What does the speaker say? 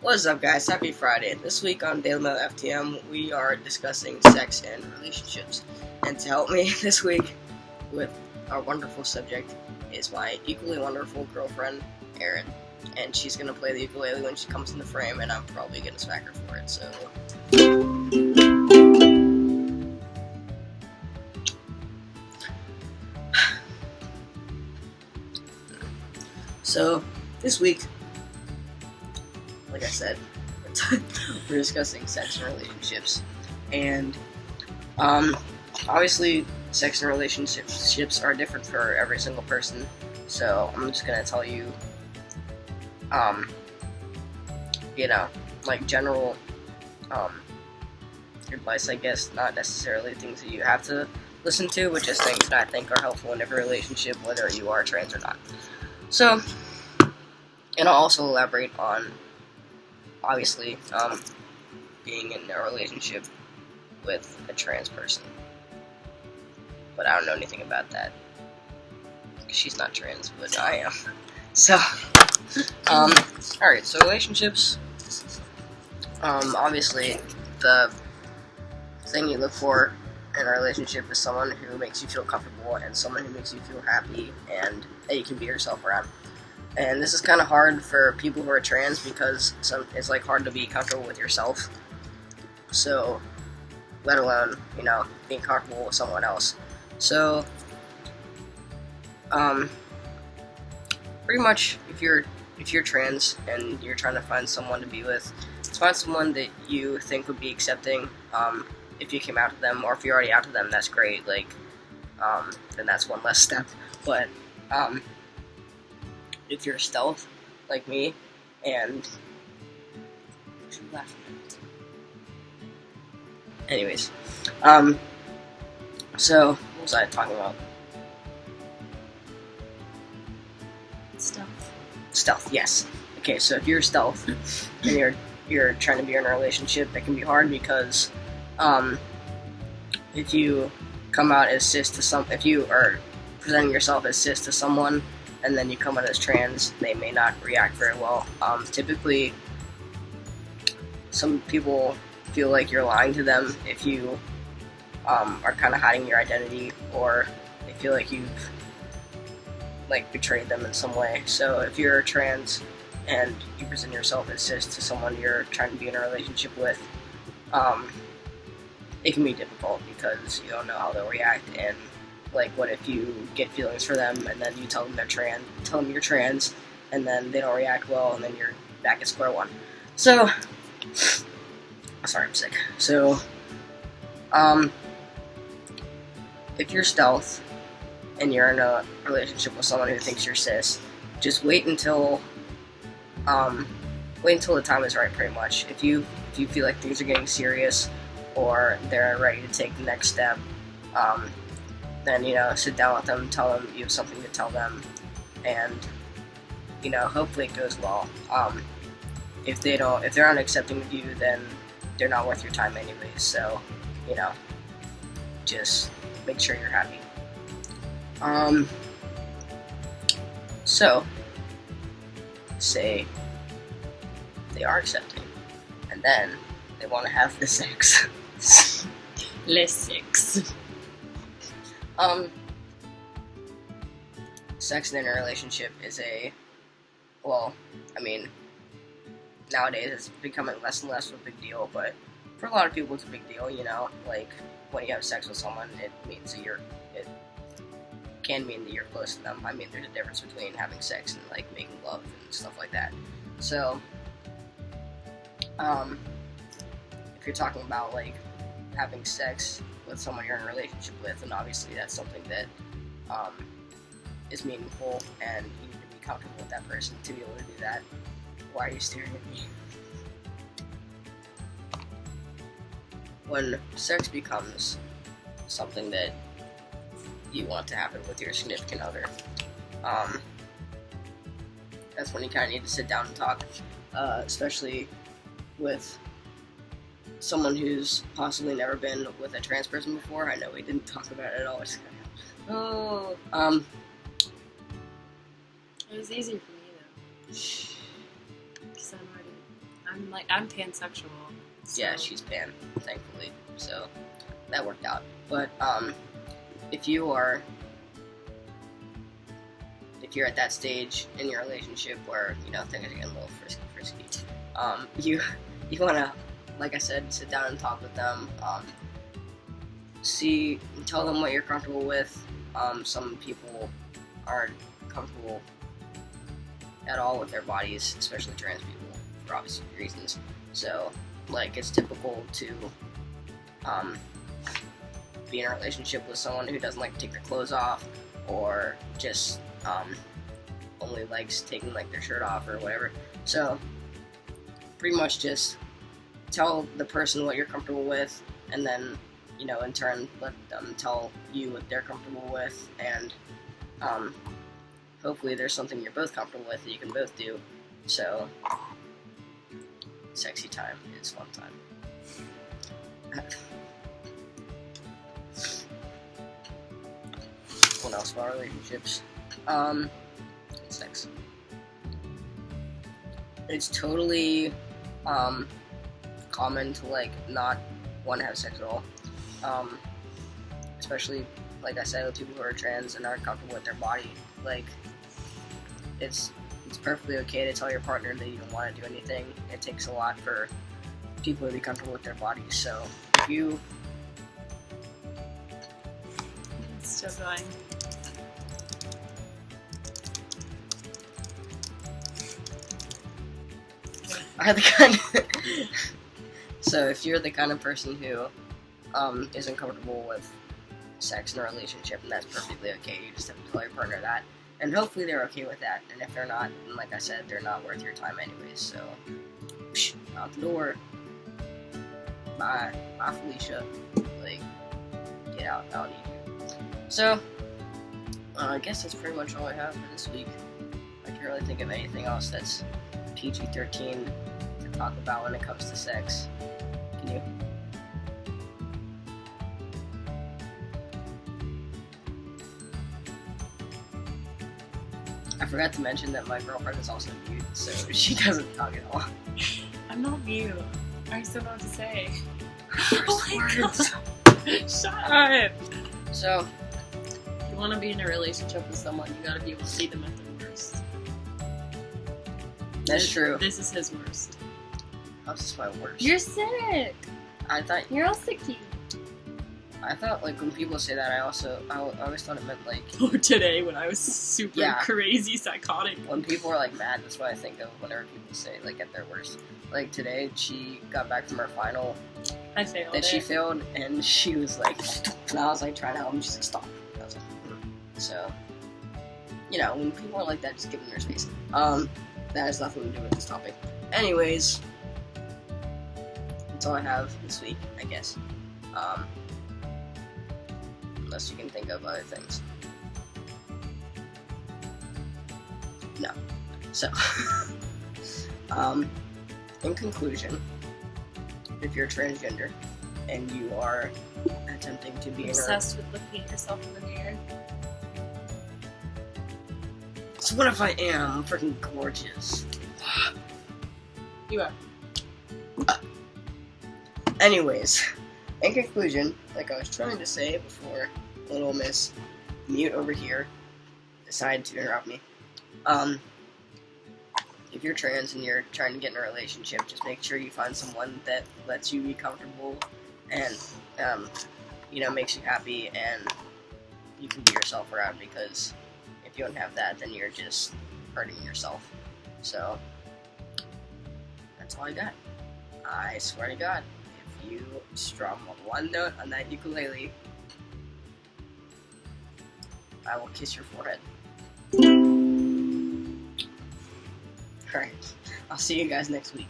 What's up, guys? Happy Friday. This week on Daily Mail FTM, we are discussing sex and relationships. And to help me this week with our wonderful subject is my equally wonderful girlfriend, Erin. And she's going to play the ukulele when she comes in the frame, and I'm probably going to smack her for it, So, this week, like I said, we're discussing sex and relationships. And, obviously, sex and relationships are different for every single person. So, I'm just gonna tell you, like general, advice, I guess, not necessarily things that you have to listen to, but just things that I think are helpful in every relationship, whether you are trans or not. So, and I'll also elaborate on, obviously, being in a relationship with a trans person. But I don't know anything about that. She's not trans, but I am. So, alright, so relationships, obviously, the thing you look for in a relationship is someone who makes you feel comfortable and someone who makes you feel happy and that you can be yourself around. And this is kind of hard for people who are trans because it's like hard to be comfortable with yourself. So, let alone, being comfortable with someone else. So, pretty much if you're trans and you're trying to find someone to be with, just find someone that you think would be accepting. If you came out to them, or if you're already out to them, that's great. Like, then that's one less step. But if you're stealth like me, and anyways, so what was I talking about? Stealth, yes. Okay, so if you're stealth and you're trying to be in a relationship, that can be hard because if you come out as cis to if you are presenting yourself as cis to someone and then you come out as trans, they may not react very well. Typically, some people feel like you're lying to them if you are kind of hiding your identity, or they feel like you've betrayed them in some way. So if you're trans and you present yourself as cis to someone you're trying to be in a relationship with, it can be difficult because you don't know how they'll react. And what if you get feelings for them and then you tell them you're trans, and then they don't react well, and then you're back at square one. So, sorry, I'm sick. So, if you're stealth and you're in a relationship with someone who thinks you're cis, just wait until the time is right, pretty much. If you feel like things are getting serious or they're ready to take the next step, then, sit down with them, tell them you have something to tell them, and, hopefully it goes well. If they're not accepting of you, then they're not worth your time anyways, so, just make sure you're happy. So, say they are accepting, and then they want to have the sex. Less sex. Sex in a relationship is nowadays it's becoming less and less of a big deal, but for a lot of people it's a big deal, when you have sex with someone, it can mean that you're close to them. I mean, there's a difference between having sex and, making love and stuff like that. So, if you're talking about, having sex with someone you're in a relationship with, then obviously that's something that, is meaningful, and you need to be comfortable with that person to be able to do that. Why are you staring at me? When sex becomes something that you want to happen with your significant other, that's when you kind of need to sit down and talk, especially with someone who's possibly never been with a trans person before. I know we didn't talk about it at all. It was easier for me though, because I'm pansexual. So. Yeah, she's pan, thankfully, so that worked out. But if you're at that stage in your relationship where things are getting a little frisky, you want to, like I said, sit down and talk with them. Tell them what you're comfortable with. Some people aren't comfortable at all with their bodies, especially trans people, for obvious reasons. So, it's typical to be in a relationship with someone who doesn't like to take their clothes off, or just only likes taking their shirt off or whatever. So, pretty much just tell the person what you're comfortable with, and then in turn let them tell you what they're comfortable with, and hopefully there's something you're both comfortable with that you can both do. So sexy time is fun time. What else about relationships? Sex. It's totally common to not want to have sex at all. Especially, like I said, with people who are trans and aren't comfortable with their body. It's perfectly okay to tell your partner that you don't want to do anything. It takes a lot for people to be comfortable with their bodies. So if you... It's still going. So if you're the kind of person who isn't comfortable with sex in a relationship, then that's perfectly okay. You just have to tell your partner that, and hopefully they're okay with that. And if they're not, then like I said, they're not worth your time anyways. So out the door. Bye Felicia. Get out. I don't need you. So I guess that's pretty much all I have for this week. I can't really think of anything else that's PG-13 to talk about when it comes to sex. Can you? I forgot to mention that my girlfriend is also mute, so she doesn't talk at all. I'm not mute. I still know what to say. First words. Shut up! So, if you want to be in a relationship with someone, you gotta be able to see them at their worst. That's true. This is his worst. How's this my worst? You're sick! I thought You're all sicky. I thought when people say that, I always thought it meant Or today when I was super crazy psychotic. When people are mad, that's what I think of whenever people say at their worst. Today, she got back from her final. I failed. That she failed, and she was and I was trying to help, and she's stop. I was So, when people are like that, just give them their space. That has nothing to do with this topic. Anyways, that's all I have this week, I guess. Unless you can think of other things. No. So, in conclusion, if you're transgender and you are attempting to be obsessed with looking at yourself in the mirror. So what if I am? I'm freaking gorgeous. You are. Anyways, in conclusion, like I was trying to say before little Miss Mute over here decided to interrupt me. If you're trans and you're trying to get in a relationship, just make sure you find someone that lets you be comfortable and, makes you happy and you can be yourself around, because if you don't have that, then you're just hurting yourself. So, that's all I got. I swear to God, if you strum one note on that ukulele, I will kiss your forehead. Alright, I'll see you guys next week.